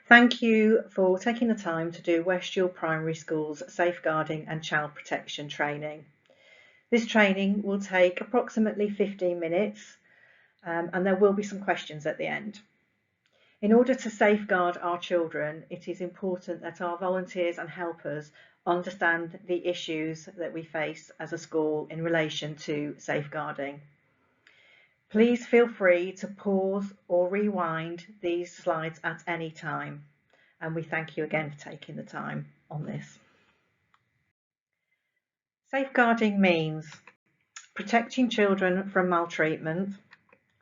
Thank you for taking the time to do Westfield Primary School's Safeguarding and Child Protection training. This training will take approximately 15 minutes and there will be some questions at the end. In order to safeguard our children, it is important that our volunteers and helpers understand the issues that we face as a school in relation to safeguarding. Please feel free to pause or rewind these slides at any time, and we thank you again for taking the time on this. Safeguarding means protecting children from maltreatment,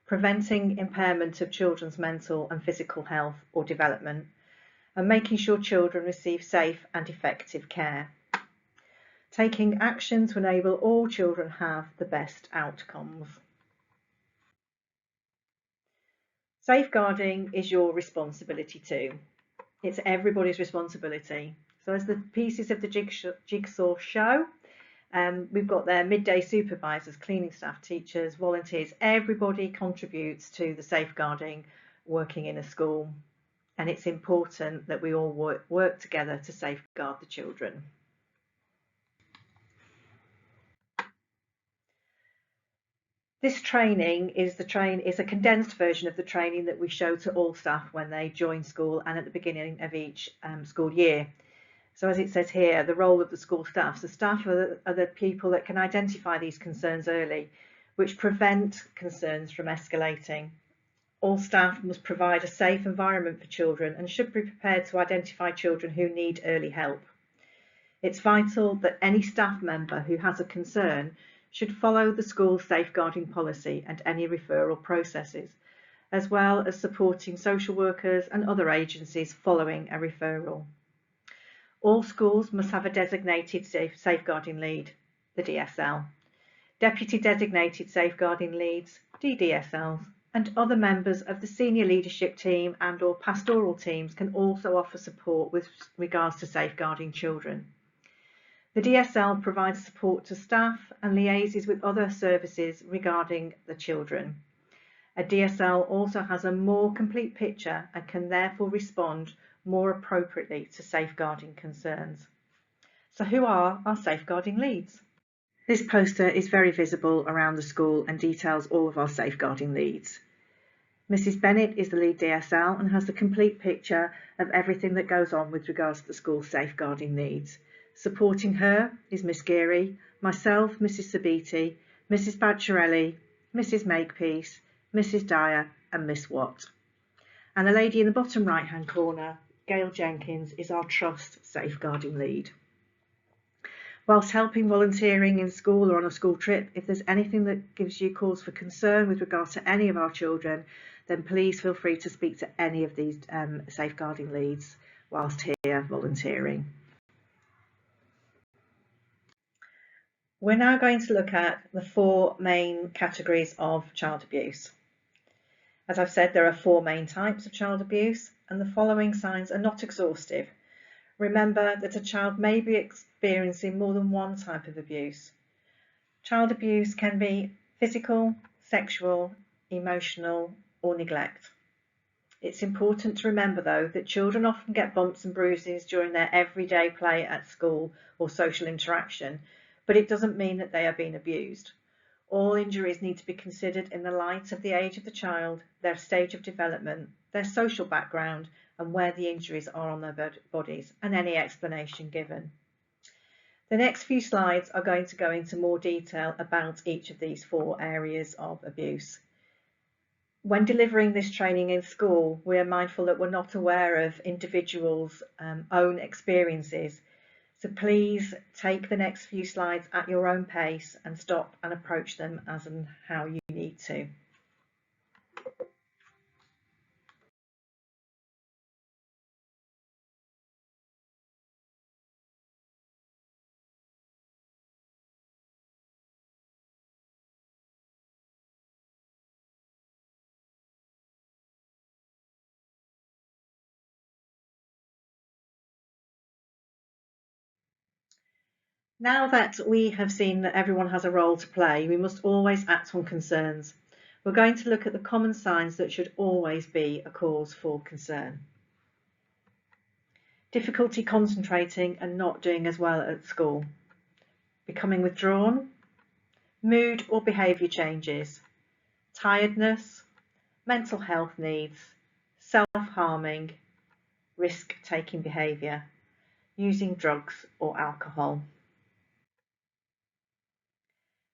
preventing impairment of children's mental and physical health or development, and making sure children receive safe and effective care. Taking action to enable all children have the best outcomes. Safeguarding is your responsibility too. It's everybody's responsibility. So as the pieces of the jigsaw show, we've got their midday supervisors, cleaning staff, teachers, volunteers. Everybody contributes to the safeguarding working in a school, and it's important that we all work together to safeguard the children. This training is a condensed version of the training that we show to all staff when they join school and at the beginning of each school year. So as it says here, the role of the school staff. So staff are the people that can identify these concerns early, which prevent concerns from escalating. All staff must provide a safe environment for children and should be prepared to identify children who need early help. It's vital that any staff member who has a concern should follow the school's safeguarding policy and any referral processes, as well as supporting social workers and other agencies following a referral. All schools must have a designated safeguarding lead, the DSL. Deputy designated safeguarding leads, DDSLs, and other members of the senior leadership team and/or pastoral teams can also offer support with regards to safeguarding children. The DSL provides support to staff and liaises with other services regarding the children. A DSL also has a more complete picture and can therefore respond more appropriately to safeguarding concerns. So who are our safeguarding leads? This poster is very visible around the school and details all of our safeguarding leads. Mrs. Bennett is the lead DSL and has the complete picture of everything that goes on with regards to the school's safeguarding needs. Supporting her is Miss Geary, myself, Mrs. Sabiti, Mrs. Bacciarelli, Mrs. Makepeace, Mrs. Dyer and Miss Watt. And the lady in the bottom right hand corner, Gail Jenkins, is our Trust Safeguarding Lead. Whilst helping volunteering in school or on a school trip, if there's anything that gives you cause for concern with regards to any of our children, then please feel free to speak to any of these safeguarding leads whilst here volunteering. We're now going to look at the four main categories of child abuse. As I've said, there are four main types of child abuse, and the following signs are not exhaustive. Remember that a child may be experiencing more than one type of abuse. Child abuse can be physical, sexual, emotional, or neglect. It's important to remember, though, that children often get bumps and bruises during their everyday play at school or social interaction, but it doesn't mean that they are being abused. All injuries need to be considered in the light of the age of the child, their stage of development, their social background, and where the injuries are on their bodies, and any explanation given. The next few slides are going to go into more detail about each of these four areas of abuse. When delivering this training in school, we are mindful that we're not aware of individuals' own experiences. So please take the next few slides at your own pace and stop and approach them as and how you need to. Now that we have seen that everyone has a role to play, we must always act on concerns. We're going to look at the common signs that should always be a cause for concern. difficulty concentrating and not doing as well at school, becoming withdrawn, mood or behaviour changes, tiredness, mental health needs, self-harming, risk-taking behaviour, using drugs or alcohol.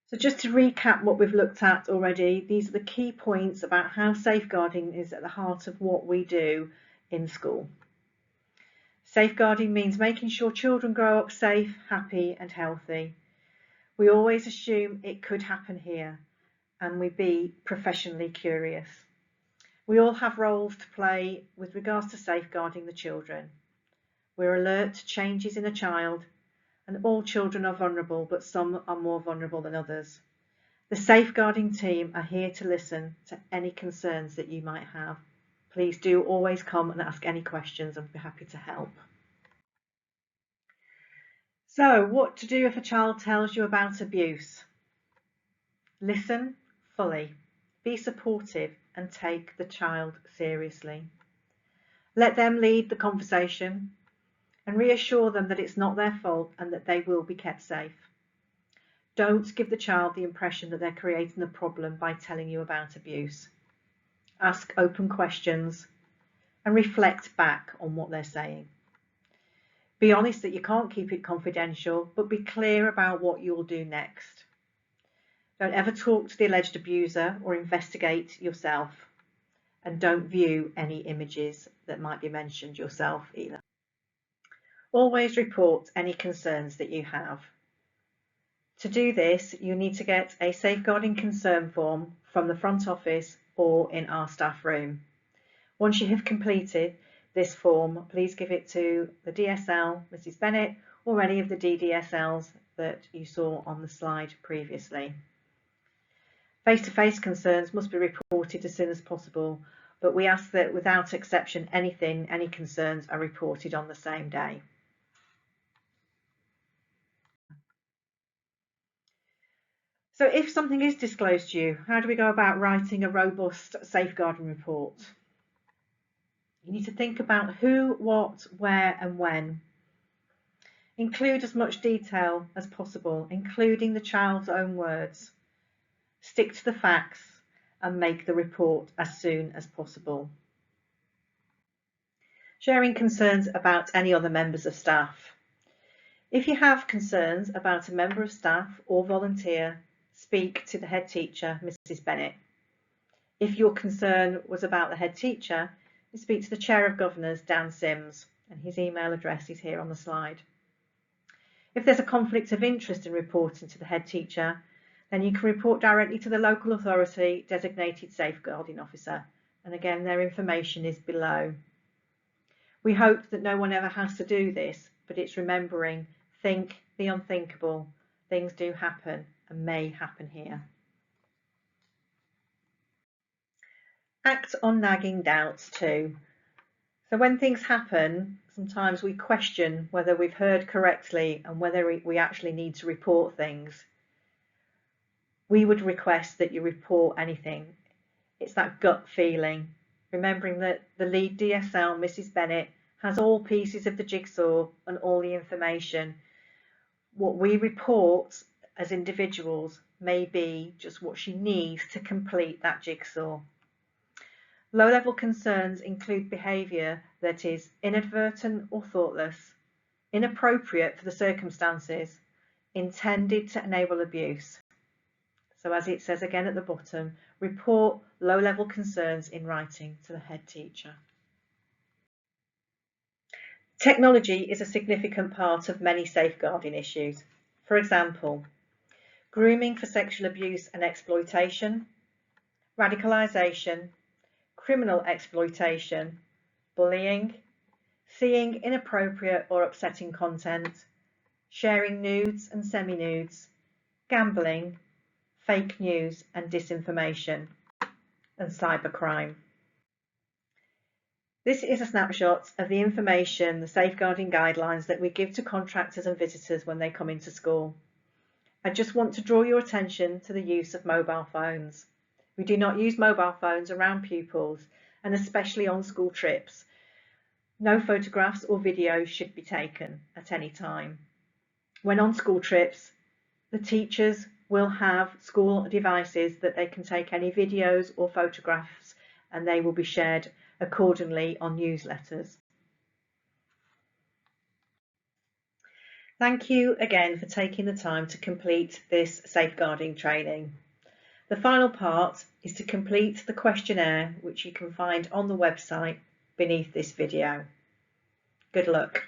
So just to recap what we've looked at already, these are the key points about how safeguarding is at the heart of what we do in school. Safeguarding means making sure children grow up safe, happy and healthy. We always assume it could happen here and we be professionally curious. We all have roles to play with regards to safeguarding the children. We're alert to changes in a child, and all children are vulnerable, but some are more vulnerable than others. The safeguarding team are here to listen to any concerns that you might have. Please do always come and ask any questions and be happy to help. So, what to do if a child tells you about abuse? Listen fully, be supportive and take the child seriously. Let them lead the conversation and reassure them that it's not their fault and that they will be kept safe. Don't give the child the impression that they're creating a problem by telling you about abuse. Ask open questions and reflect back on what they're saying. Be honest that you can't keep it confidential, but be clear about what you'll do next. Don't ever talk to the alleged abuser or investigate yourself, and don't view any images that might be mentioned yourself either. Always report any concerns that you have. To do this, you need to get a safeguarding concern form from the front office or in our staff room. Once you have completed this form, please give it to the DSL, Mrs. Bennett, or any of the DDSLs that you saw on the slide previously. Face-to-face concerns must be reported as soon as possible, but we ask that without exception any concerns are reported on the same day. So if something is disclosed to you, how do we go about writing a robust safeguarding report? You need to think about who, what, where and when. Include as much detail as possible, including the child's own words. Stick to the facts and make the report as soon as possible. Sharing concerns about any other members of staff. If you have concerns about a member of staff or volunteer, speak to the head teacher, Mrs. Bennett. If your concern was about the head teacher, you speak to the Chair of Governors, Dan Sims, and his email address is here on the slide. If there's a conflict of interest in reporting to the head teacher, then you can report directly to the local authority designated safeguarding officer, and again their information is below. We hope that no one ever has to do this, but it's remembering, think the unthinkable, things do happen and may happen here. Act on nagging doubts too. So when things happen, sometimes we question whether we've heard correctly and whether we actually need to report things. We would request that you report anything. It's that gut feeling, remembering that the lead DSL, Mrs. Bennett, has all pieces of the jigsaw and all the information. What we report as individuals may be just what she needs to complete that jigsaw. Low-level concerns include behaviour that is inadvertent or thoughtless, inappropriate for the circumstances, intended to enable abuse. So as it says again at the bottom, report low-level concerns in writing to the head teacher. Technology is a significant part of many safeguarding issues. For example, grooming for sexual abuse and exploitation, radicalisation, criminal exploitation, bullying, seeing inappropriate or upsetting content, sharing nudes and semi-nudes, gambling, fake news and disinformation, and cybercrime. This is a snapshot of the information, the safeguarding guidelines that we give to contractors and visitors when they come into school. I just want to draw your attention to the use of mobile phones. We do not use mobile phones around pupils, and especially on school trips. No photographs or videos should be taken at any time. When on school trips, the teachers will have school devices that they can take any videos or photographs, and they will be shared accordingly on newsletters. Thank you again for taking the time to complete this safeguarding training. The final part is to complete the questionnaire, which you can find on the website beneath this video. Good luck.